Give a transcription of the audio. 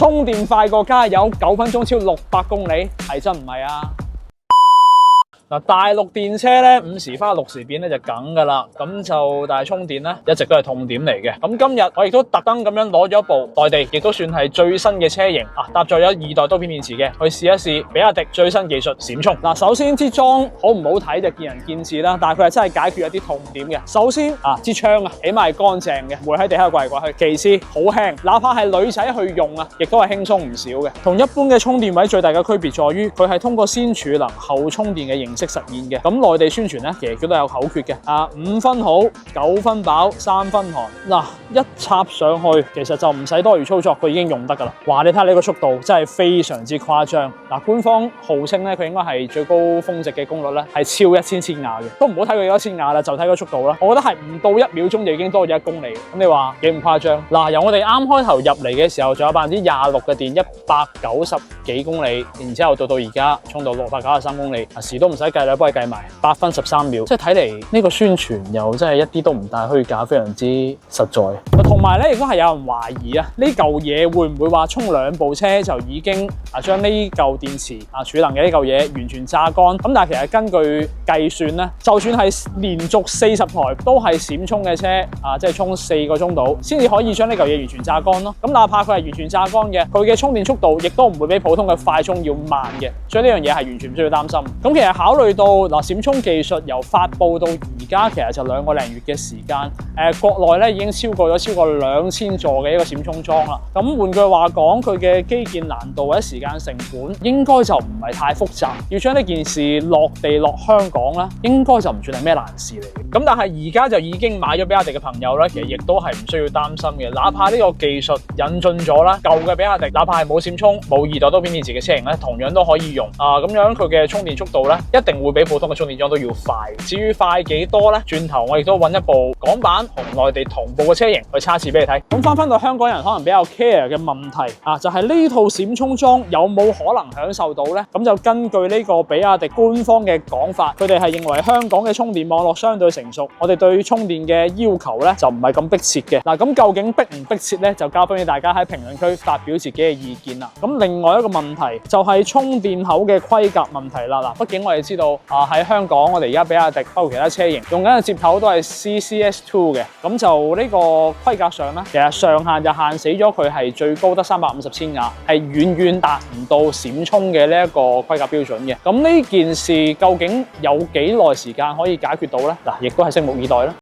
充電快過加油，9分鐘超600公里，係真唔係啊？嗱，大陸電車咧5時花6時變咧就梗噶啦，咁就但係充電咧一直都係痛點嚟嘅。咁今日我亦都特登咁樣攞咗一部內地亦都算係最新嘅車型啊，搭載咗2代多片電池嘅，去試一試比亞迪最新技術閃充。嗱，首先支裝好唔好睇就見仁見智啦，但係佢係真係解決一啲痛點嘅。首先啊，支槍啊，起碼係乾淨嘅，唔會喺地下掛嚟掛去。其次好輕，哪怕係女仔去用啊，亦都係輕鬆唔少嘅。同一般嘅充電位最大嘅區別在於，佢係通過先儲能後充電嘅形式實現嘅。咁內地宣傳咧，其實佢都有口訣嘅啊，5分好，9分飽，3分寒。嗱，一插上去，其實就唔使多餘操作，佢已經用得噶啦。哇，你睇下呢個速度真係非常之誇張。嗱，官方號稱咧，佢應該係最高峰值嘅功率咧係超1000千瓦嘅，都唔好睇佢幾多千瓦啦，就睇個速度啦。我覺得係唔到1秒鐘就已經多咗1公里。咁你話幾唔誇張？嗱，由我哋啱開頭入嚟嘅時候，仲有26%嘅電，190幾公里，然之後到而家充到693公里，時都唔使計啦，幫你計埋8分13秒，即係睇嚟呢個宣傳又真係一啲都唔帶虛假，非常之實在。同埋咧，亦都係有人懷疑啊，呢嚿嘢會唔會話充2部車就已經將呢嚿電池儲能嘅呢嚿嘢完全榨乾？咁但係其實根據計算咧，就算係連續40台都係閃充嘅車即係充4個鐘度，先至可以將呢嚿嘢完全榨乾咯。咁哪怕佢係完全榨乾嘅，佢嘅充電速度亦都唔會比普通嘅快充要慢嘅，所以呢樣嘢係完全唔需要擔心。咁其實考慮到閃充技術由發布到而家，其實就2個零月嘅時間。國內咧已經超過2000座嘅一個閃充樁啦。咁換句話講，佢嘅基建難度或者時間成本應該就唔係太複雜。要將呢件事落地落香港咧，應該就唔算係咩難事嚟嘅。咁但係而家就已經買咗比亞迪嘅朋友咧，其實亦都係唔需要擔心嘅。哪怕呢個技術引進咗啦，舊嘅比亞迪哪怕係冇閃充、冇2代多片電池嘅車型咧，同樣都可以用咁樣佢嘅充電速度咧，一定會比普通嘅充電樁都要快。至於快幾多咧？轉頭我亦都揾一部港版同內地同步嘅車型去測試俾你睇。咁翻到香港人可能比較 care 嘅問題就係呢套閃充樁有冇可能享受到呢？咁就根據呢個比亞迪官方嘅講法，佢哋係認為香港嘅充電網絡相對成熟，我哋對充電嘅要求咧就唔係咁迫切嘅。嗱，咁究竟迫唔迫切咧？就交俾大家喺評論區發表自己嘅意見啦。咁另外一個問題就係充電口嘅規格問題啦。嗱，畢竟我哋知道喺香港我哋而家比亞迪包括其他車型用緊嘅接頭都係 CCS2 嘅，咁就呢個規格上咧，其實上限就限死咗佢係最高得350千瓦，係遠遠達唔到閃充嘅呢一個規格標準嘅。咁呢件事究竟有幾耐時間可以解決到咧？嗱，亦都係拭目以待啦。